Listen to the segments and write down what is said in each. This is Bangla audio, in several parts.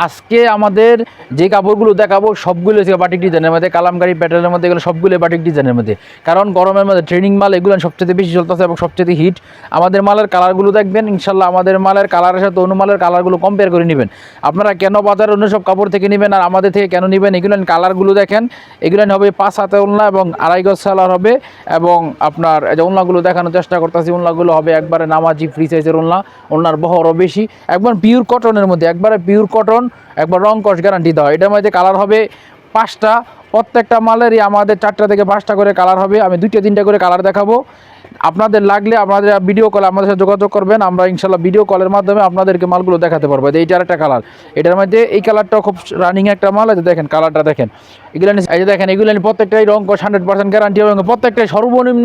আজকে আমাদের যে কাপড়গুলো দেখাবো সবগুলো হচ্ছে বাটিক ডিজাইনের মধ্যে, কালামকারী প্যাটার্নের মধ্যে, এগুলো সবগুলো বাটিক ডিজাইনের মধ্যে। কারণ গরমের মধ্যে ট্রেনিং মাল এগুলো সবচেয়ে বেশি চলতেছে এবং সবচেয়ে হিট। আমাদের মালের কালারগুলো দেখবেন ইনশাল্লাহ, আমাদের মালের কালারের সাথে অন্য মালের কালারগুলো কম্পেয়ার করে নেবেন। আপনারা কেন বাজারের অন্য সব কাপড় থেকে নেবেন আর আমাদের থেকে কেন নেবেন, এগুলো কালারগুলো দেখেন। এগুলো হবে 5 হাতে ওড়না এবং 2.5 গজ সালোয়ার হবে। এবং আপনার এই যে ওড়নাগুলো দেখানোর চেষ্টা করতেছি, ওড়নাগুলো হবে একবারে নামাজি ফ্রি সাইজের ওড়না, ওড়নার বহরও বেশি, একবার পিওর কটনের মধ্যে, একবারে পিওর কটন, একবার রং কস গ্যারান্টি দেওয়া। এটার মধ্যে কালার হবে 5টা, প্রত্যেকটা মালেরই আমাদের 4টা থেকে 5টা করে কালার হবে। আমি 2টা 3টা করে কালার দেখাবো। আপনাদের লাগলে আপনাদের ভিডিও কলে আমাদের সাথে যোগাযোগ করবেন, আমরা ইনশাল্লাহ ভিডিও কলের মাধ্যমে আপনাদেরকে মালগুলো দেখাতে পারবো। এইটার একটা কালার, এটার মধ্যে এই কালারটাও খুব রানিং একটা মাল। এই যে দেখেন কালারটা দেখেন, এগুলো এই যে দেখেন, এগুলো প্রত্যেকটাই রং কস 100% গ্যারান্টি এবং প্রত্যেকটাই সর্বনিম্ন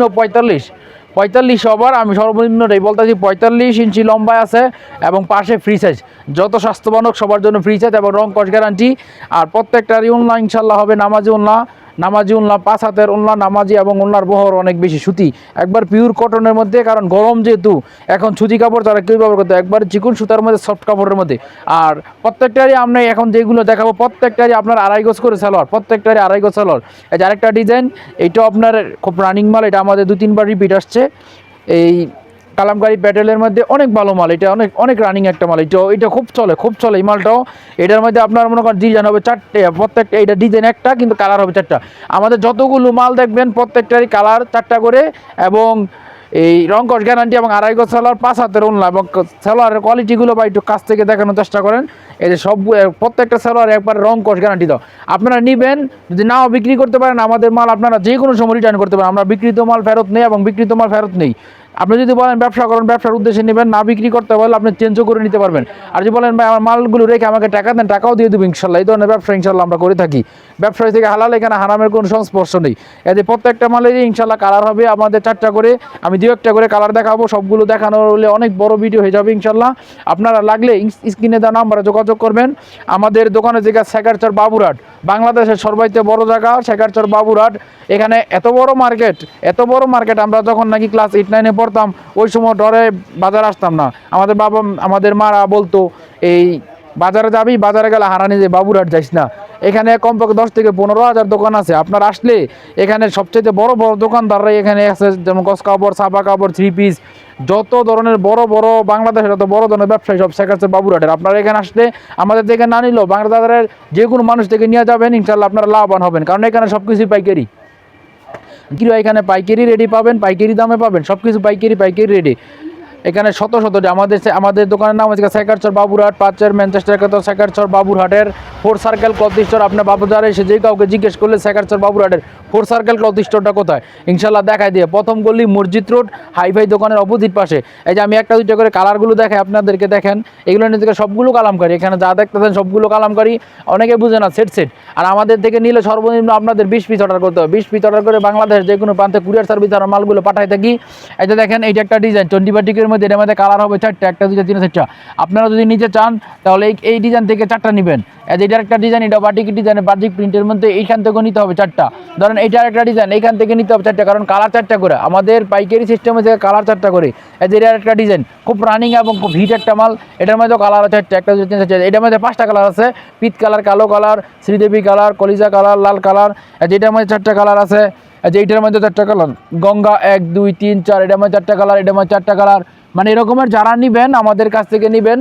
45 ওভার। আমি সর্বনিম্নটাই বলতেছি, 45 ইঞ্চি লম্বায় আছে এবং পাশে ফ্রি সাইজ। যত স্বাস্থ্যবান হোক সবার জন্য ফ্রি সাইজ এবং রং কস গ্যারান্টি। আর প্রত্যেকটারই ওড়না ইনশাল্লাহ হবে নামাজি ওড়না, 5 হাতের ওড়না নামাজি এবং ওড়নার বহর অনেক বেশি সুতি, একবার পিওর কটনের মধ্যে। কারণ গরম যেহেতু, এখন সুতি কাপড় তারা কেউ ব্যবহার করতে, একবার চিকন সুতার মধ্যে সফট কাপড়ের মধ্যে। আর প্রত্যেকটারই আমরা এখন যেগুলো দেখাবো প্রত্যেকটারই আপনার 2.5 গজ করে সালোয়ার, প্রত্যেকটারই 2.5 গজ সালোয়ার। এই যে আরেকটা ডিজাইন, এইটাও আপনার খুব রানিং মাল, এটা আমাদের 2-3 বার রিপিট আসছে। এই কালামকারী প্যাটেলের মধ্যে অনেক ভালো মাল, এটা অনেক রানিং একটা মাল। এটা খুব চলে এই মালটাও। এটার মধ্যে আপনার মনে করেন ডিজাইন হবে 4টে, প্রত্যেকটা এটা ডিজাইন একটা কিন্তু কালার হবে 4টা। আমাদের যতগুলো মাল দেখবেন প্রত্যেকটারই কালার 4টা করে এবং এই রং কস গ্যারান্টি এবং 2.5 গজ সালোয়ার, 5 হাতের ওড়না। এবং সালোয়ারের কোয়ালিটিগুলো বা একটু কাছ থেকে দেখানোর চেষ্টা করেন। এই যে সব প্রত্যেকটা সালোয়ার একবার রং কস গ্যারান্টি দাও। আপনারা নেবেন, যদি নাও বিক্রি করতে পারেন আমাদের মাল আপনারা যে কোনো সময় রিটার্ন করতে পারেন। আমরা বিক্রিত মাল ফেরত নেই এবং বিক্রিত মাল ফেরত নেই। আপনি যদি বলেন ব্যবসা করেন, ব্যবসার উদ্দেশ্যে নেবেন, না বিক্রি করতে পারলে আপনি চেঞ্জও করে নিতে পারবেন। আর যদি বলেন ভাই আমার মালগুলো রেখে আমাকে টাকা দেন, টাকাও দিয়ে দেবো ইনশাল্লাহ। এই ধরনের ব্যবসা ইনশাল্লাহ আমরা করে থাকি। ব্যবসায়ী থেকে হালাল, এখানে হারামের কোনো সংস্পর্শ নেই। এতে প্রত্যেকটা মালেরই ইনশাল্লাহ কালার হবে আমাদের 4টা করে। আমি 2-1টা করে কালার দেখাবো, সবগুলো দেখানো হলে অনেক বড় ভিডিও হয়ে যাবে ইনশাল্লাহ। আপনারা লাগলে স্ক্রিনে দেওয়া নাম্বারে যোগাযোগ করবেন। আমাদের দোকানের জায়গা শেখারচর বাবুরহাট, বাংলাদেশের সর্বাইতে বড় জায়গা শেখারচর বাবুরহাট। এখানে এত বড় মার্কেট, আমরা যখন নাকি ক্লাস 8-9-এ পড়তাম ওই সময় ডরে বাজার আসতাম না। আমাদের মারা বলতো, এই বাজারে যাবি, বাজারে গেলে হারানি যে বাবুরহাট যাইস না। এখানে কমপক্ষে 10 থেকে 15,000 দোকান আছে। আপনার আসলে এখানে সবচেয়ে বড় দোকানদাররা এখানে আছে, যেমন গস কাপড়, ছাপা কাপড়, 3 পিস, যত ধরনের বড় বাংলাদেশের যত বড় ধরনের ব্যবসায়ী সব শেখাচ্ছে বাবুরহাটের। আপনারা এখানে আসলে আমাদের থেকে না নিলেও বাংলাদেশের যে কোনো মানুষ থেকে নিয়ে যাবেন, ইনশাল্লাহ আপনারা লাভবান হবেন। কারণ এখানে সব কিছুই পাইকারি, এখানে পাইকারি রেডি পাবেন, পাইকারি দামে পাবেন, সব কিছু পাইকারি রেডি। এখানে শত আমাদের দোকানের নাম হচ্ছে শেখারচর বাবুরহাট, 5 ম্যানচেস্টার শেখারচর বাবুরহাটের 4 সার্কেল ক্লথ স্টোর। আপনার বাবুজারে এসে যে কাউকে জিজ্ঞেস করলে শেখারচর বাবুরহাটের 4 সার্কেল ক্লথ স্টোরটা কোথায় ইনশাল্লাহ দেখাই দিয়ে, প্রথম গলি মসজিদ রোড হাইফাই দোকানের অপোজিট পাশে। এই যে আমি 1-2টা করে কালারগুলো দেখাই আপনাদেরকে, দেখেন এগুলো থেকে সবগুলো কালামকারী। এখানে যা দেখতেছেন সবগুলো কালামকারী, অনেকে বুঝে না সেট। আর আমাদের থেকে নিলে সর্বনিম্ন আপনাদের 20 পিস অর্ডার করতে হবে। 20 পিস অর্ডার করে বাংলাদেশের যে কোনো প্রান্তে কুরিয়ার সার্ভিস আর মালগুলো পাঠাই থাকি। এই যে দেখেন, এইটা একটা ডিজাইন 20 বাটিকের মধ্যে, এর মধ্যে কালার হবে 4টা, 1 2 3 4টা। আপনারা যদি নিতে চান তাহলে এই ডিজাইন থেকে 4টা নেবেন। এটার একটা ডিজাইন, এটা বাটিক ডিজাইনের বাটিক প্রিন্টের মধ্যে, এইখান থেকে নিতে হবে 4টা। ধরেন এইটার একটা ডিজাইন, এইখান থেকে নিতে হবে 4টা, কারণ কালার 4টা করে। আমাদের পাইকারি সিস্টেমে থেকে কালার 4টা করে। এটার একটা ডিজাইন খুব রানিং এবং খুব হিট একটা মাল। এটার মধ্যে কালার আছে 4টা, 1 2 3 4। এটার মধ্যে 5টা কালার আছে, পিত কালার, কালো কালার, শ্রীদেবী কালার, কলিজা কালার, লাল কালার। যেটার মধ্যে 4টা কালার আছে। যে এইটার মধ্যে 4টা কালার, গঙ্গা 1 2 3 4, এটার মধ্যে 4টা কালার, এটার মধ্যে 4টা কালার। মানে এরকমের যারা নেবেন আমাদের কাছ থেকে নেবেন,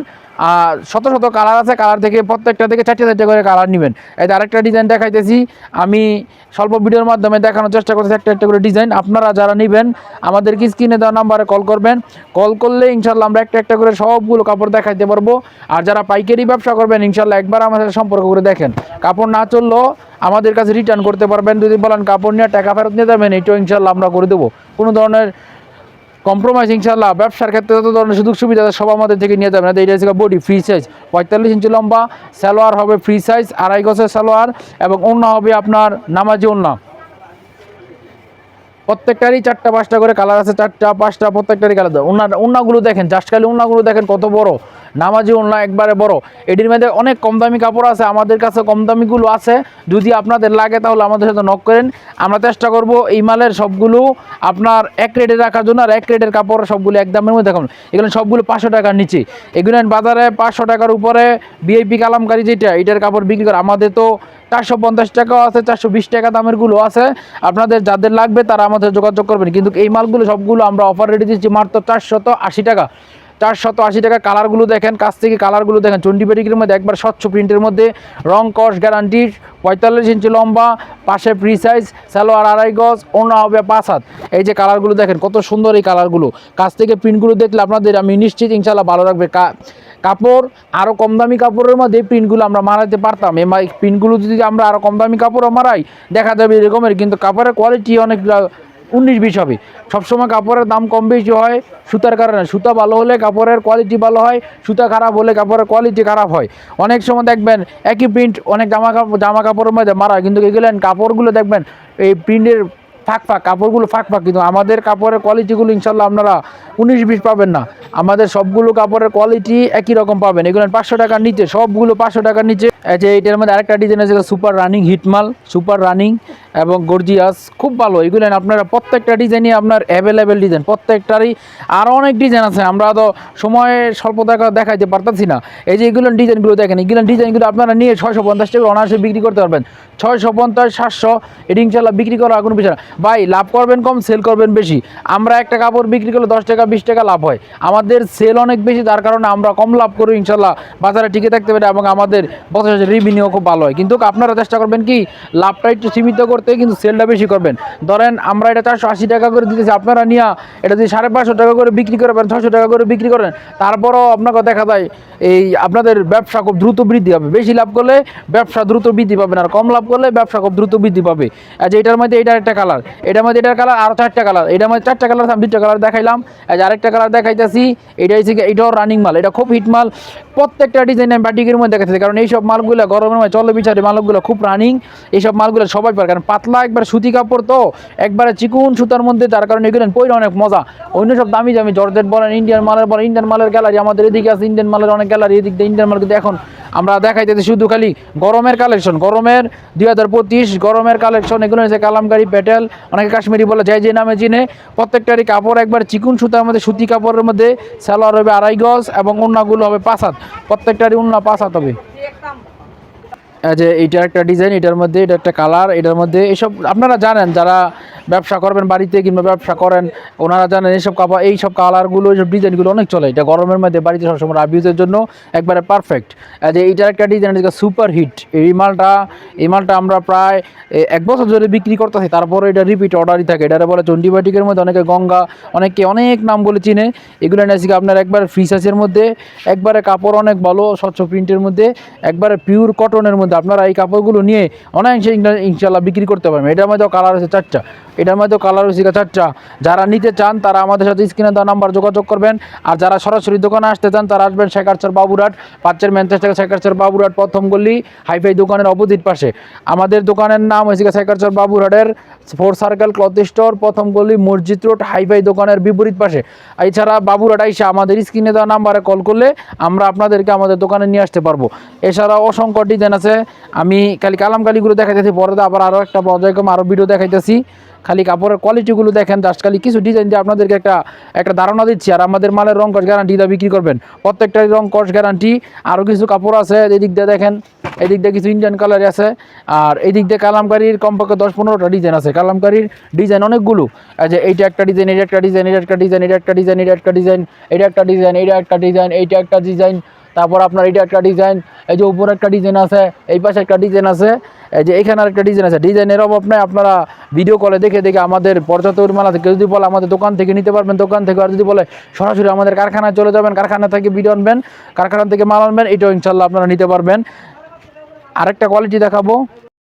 শত কালার আছে, কালার থেকে প্রত্যেকটা থেকে 4টা করে কালার নেবেন। এই আরেকটা ডিজাইন দেখাইতেছি, আমি স্বল্প ভিডিওর মাধ্যমে দেখানোর চেষ্টা করতেছি একটা করে ডিজাইন। আপনারা যারা নেবেন আমাদেরকে স্ক্রিনে দেওয়া নাম্বারে কল করবেন। কল করলে ইনশাল্লাহ আমরা একটা করে সবগুলো কাপড় দেখাইতে পারবো। আর যারা পাইকারি ব্যবসা করবেন ইনশাল্লাহ একবার আমাদের সম্পর্ক করে দেখেন, কাপড় না চললেও আমাদের কাছে রিটার্ন করতে পারবেন। যদি বলেন কাপড় নিয়ে টাকা ফেরত নিয়ে যাবেন, এটাও ইনশাল্লাহ আমরা করে দেবো। কোনো ধরনের কম্প্রোমাইজ ইনশাল্লাহ। ব্যবসার ক্ষেত্রে যত ধরনের সুযোগ সুবিধা সব আমাদের থেকে নিয়ে যাবেন। এটা হচ্ছে বডি ফ্রি সাইজ, 45 ইঞ্চি লম্বা, সালোয়ার হবে ফ্রি সাইজ 2.5 গজের সালোয়ার এবং ওড়না হবে আপনার নামাজি ওড়না। প্রত্যেকটারই 4টা 5টা করে কালার আছে, 4টা 5টা প্রত্যেকটারই কালার। ওড়নাগুলো দেখেন, জাস্ট খালি ওড়নাগুলো দেখেন কত বড়। নামাজি ওড়না একবারে বড়। এটির মধ্যে অনেক কম দামি কাপড় আছে, আমাদের কাছে কম দামিগুলো আছে। যদি আপনাদের লাগে তাহলে আমাদের সাথে নক করেন, আমরা চেষ্টা করব এই মালের সবগুলো আপনার এক রেটে রাখার জন্য। আর এক রেটের কাপড় সবগুলো এক দামের মধ্যে দেখুন, এগুলো সবগুলো 500 টাকার নিচে। এগুলো বাজারে 500 টাকার উপরে ভিআইপি কালামকারী যেটা এটার কাপড় বিক্রি করে। আমাদের তো 450 টাকাও আছে, 420 টাকা দামের গুলো আছে। আপনাদের যাদের লাগবে তারা আমাদের যোগাযোগ করবেন। কিন্তু এই মালগুলো সবগুলো আমরা অফার রেটে দিচ্ছি মাত্র 480 টাকা। 480 টাকা। কালারগুলো দেখেন, কাছ থেকে কালারগুলো দেখেন। চন্ডিবাটিকের মধ্যে একবার স্বচ্ছ প্রিন্টের মধ্যে, রং কস গ্যারান্টি, 45 ইঞ্চি লম্বা, পাশে ফ্রি সাইজ, সালোয়ার 2.5 গজ, ওড়না হবে 5 হাত। এই যে কালারগুলো দেখেন কত সুন্দর এই কালারগুলো। কাছ থেকে প্রিন্টগুলো দেখলে আপনাদের আমি নিশ্চিত ইনশাল্লাহ ভালো লাগবে। কাপড় আরও কম দামি কাপড়ের মধ্যে এই প্রিন্টগুলো আমরা মারাতে পারতাম। এই প্রিন্টগুলো যদি আমরা আরও কম দামি কাপড়ও মারাই দেখা যাবে এরকমের, কিন্তু কাপড়ের কোয়ালিটি অনেক 19-20 হবে। সবসময় কাপড়ের দাম কম বেশি হয় সুতার কারণে। সুতা ভালো হলে কাপড়ের কোয়ালিটি ভালো হয়, সুতা খারাপ হলে কাপড়ের কোয়ালিটি খারাপ হয়। অনেক সময় দেখবেন একই প্রিন্ট অনেক জামা কাপড়ের মধ্যে মারা, কিন্তু এগুলো কাপড়গুলো দেখবেন এই প্রিন্টের ফাঁক কাপড়গুলো ফাঁক, কিন্তু আমাদের কাপড়ের কোয়ালিটিগুলো ইনশাল্লাহ আপনারা 19-20 পাবেন না। আমাদের সবগুলো কাপড়ের কোয়ালিটি একই রকম পাবেন। এগুলো 500 টাকার নিচে, সবগুলো 500 টাকার নিচে। যে এইটার মধ্যে আরেকটা ডিজাইন আছে সুপার রানিং হিটমাল, সুপার রানিং এবং গর্জিয়াস, খুব ভালো। এগুলো আপনারা প্রত্যেকটা ডিজাইনই আপনার অ্যাভেলেবেল ডিজাইন, প্রত্যেকটারই আরও অনেক ডিজাইন আছে। আমরা তো সময়ে স্বল্প টাকা দেখাইতে পারতেছি না। এই যে এগুলো ডিজাইনগুলো দেখেন, এগুলো ডিজাইনগুলো আপনারা নিয়ে 650 টাকা অনায়াসে বিক্রি করতে পারবেন। 650, 700 এটি ইনশাল্লাহ বিক্রি করা কোনো বিষয় না ভাই। লাভ করবেন কম, সেল করবেন বেশি। আমরা একটা কাপড় বিক্রি করলে 10 টাকা 20 টাকা লাভ হয়, আমাদের সেল অনেক বেশি, তার কারণে আমরা কম লাভ করি ইনশাল্লাহ, বাজারে টিকে থাকতে পারি এবং আমাদের বছরের রেভিনিউ খুব ভালো হয়। কিন্তু আপনারা চেষ্টা করবেন কি লাভটা একটু সীমিত করতে, কিন্তু সেলটা বেশি করবেন। ধরেন আমরা এটা 480 টাকা করে দিতেছি, আপনারা নিয়ে এটা যদি 550 টাকা করে বিক্রি করবেন, 600 টাকা করে বিক্রি করেন, তারপরও আপনাকে দেখা যায় এই আপনাদের ব্যবসা খুব দ্রুত বৃদ্ধি হবে। বেশি লাভ করলে ব্যবসা দ্রুত বৃদ্ধি পাবেন, আর কম লাভ করলে ব্যবসা খুব দ্রুত বৃদ্ধি পাবে। যে এটার মধ্যে এটার একটা কালার, এটার মধ্যে এটার কালার, আরও 4টা কালার। এটার মধ্যে 4টা কালার, আমি 2টা কালার দেখাইলাম। আরেকটা কালার দেখাইতেছি, এটাও রানিং মাল, এটা খুব হিট মাল। প্রত্যেকটা ডিজাইন আমি বাটিকের মধ্যে দেখাচ্ছি, কারণ এইসব মালগুলো গরমের মধ্যে চলে বিচারে মালগুলো খুব রানিং। এইসব মালগুলো সবাই পারে, কারণ পাতলা একবার সুতি কাপড় তো একবারে চিকুন সুতার মধ্যে, তার কারণে এগুলো পরে অনেক মজা। অন্য সব দামি দামি জর্জেট বলেন, ইন্ডিয়ান মালের বলেন, ইন্ডিয়ান মালের গ্যালারি আমাদের এদিকে আছে, ইন্ডিয়ান মালের অনেক গ্যালারি এদিক দিয়ে ইন্ডিয়ান মাল। কিন্তু এখন আমরা দেখাইতেছি শুধু খালি গরমের কালেকশন, গরমের 2025 গরমের কালেকশন। এগুলো হচ্ছে কালামকারী, প্যাটেল, অনেকে কাশ্মীরি বলে, যে নামে চিনে। প্রত্যেকটারই কাপড় একবার চিকুন সুতার মধ্যে, সুতি কাপড়ের মধ্যে। সালোয়ার হবে 2.5 গজ এবং ওড়নাগুলো হবে 5 হাত। প্রত্যেকটারই ওড়না 5 হাত হবে। যে এইটার একটা ডিজাইন, এটার মধ্যে এটা একটা কালার, এটার মধ্যে এইসব আপনারা জানেন, যারা ব্যবসা করবেন বাড়িতে কিংবা ব্যবসা করেন ওনারা জানেন এইসব কাপড়, এইসব কালারগুলো, এইসব ডিজাইনগুলো অনেক চলে। এটা গরমের মধ্যে বাড়িতে সবসময় রাবিউজের জন্য একবারে পারফেক্ট। যে এইটার একটা ডিজাইন সুপার হিট। এই মালটা আমরা প্রায় 1 বছর ধরে বিক্রি করতেছি, তারপরে এটা রিপিট অর্ডারই থাকে। এটারে বলে চন্ডিবাটিকের মধ্যে, অনেকে গঙ্গা, অনেকে অনেক নাম বলে চিনে। এগুলো এনেছি আপনার একবারে ফ্রি সাইজের মধ্যে, একবারে কাপড় অনেক ভালো, স্বচ্ছ প্রিন্টের মধ্যে, একবারে পিওর কটনের মধ্যে। আপনারা এই কাপড়গুলো নিয়ে অনায়াসে ইনশাল্লাহ বিক্রি করতে পারবেন। এটার মধ্যেও কালার আছে 4টা, এটার মধ্যেও কালার হয়েছে 4টা। যারা নিতে চান তারা আমাদের সাথে স্ক্রিনে দেওয়া নাম্বার যোগাযোগ করবেন। আর যারা সরাসরি দোকানে আসতে চান তারা আসবেন শেখারচর বাবুরহাট, 5 ম্যানচেস্টার শেখারচর বাবুরহাট প্রথম গলি হাইফাই দোকানের অপোজিট পাশে। আমাদের দোকানের নাম হয়েছে শেখারচর বাবুরহাটের 4 সার্কেল ক্লথ স্টোর, প্রথম গলি মসজিদ রোড, হাইফাই দোকানের বিপরীত পাশে। এছাড়া বাবুরহাট আইসা আমাদের স্ক্রিনে দেওয়া নাম্বারে কল করলে আমরা আপনাদেরকে আমাদের দোকানে নিয়ে আসতে পারবো। এছাড়াও অসংখ্য ডিজাইন আছে। আমি খালি কালামকালিগুলো দেখাইতেছি, পরে আবার আরও একটা পর্যায়ক্রমে আরও ভিডিও দেখাইতেছি। খালি কাপড়ের কোয়ালিটিগুলো দেখেন, জাস্ট খালি কিছু ডিজাইন দিয়ে আপনাদেরকে একটা ধারণা দিচ্ছি। আর আমাদের মালের রং কস গ্যারান্টি দিয়ে বিক্রি করবেন, প্রত্যেকটাই রং কস গ্যারান্টি। আরও কিছু কাপড় আছে, এদিক দিয়ে দেখেন, এদিক দিয়ে কিছু ইন্ডিয়ান কালার আছে, আর এদিক দিয়ে কালামকারীর কমপক্ষে 10-15টা ডিজাইন আছে। কালামকারীর ডিজাইন অনেকগুলো। যে এইটা একটা ডিজাইন, এটা একটা ডিজাইন, এটা একটা ডিজাইন, এটা একটা ডিজাইন, এটা একটা ডিজাইন, এটা একটা ডিজাইন, এটা একটা ডিজাইন, এইটা একটা ডিজাইন, তারপর আপনার এটা একটা ডিজাইন, এই যে উপরে একটা ডিজাইন আছে, এই পাশে একটা ডিজাইন আছে, এই যে এখানে আরেকটা ডিজাইন আছে। ডিজাইনের অভাব নাই, আপনারা ভিডিও কলে দেখে আমাদের পর্যাপ্ত পরিমাণ আছে। কেউ যদি বলে আমাদের দোকান থেকে নিতে পারবেন দোকান থেকে, আর যদি বলে সরাসরি আমাদের কারখানায় চলে যাবেন, কারখানা থেকে ভিডিও আনবেন, কারখানা থেকে মাল আনবেন, এটাও ইনশাল্লাহ আপনারা নিতে পারবেন। আরেকটা কোয়ালিটি দেখাবো।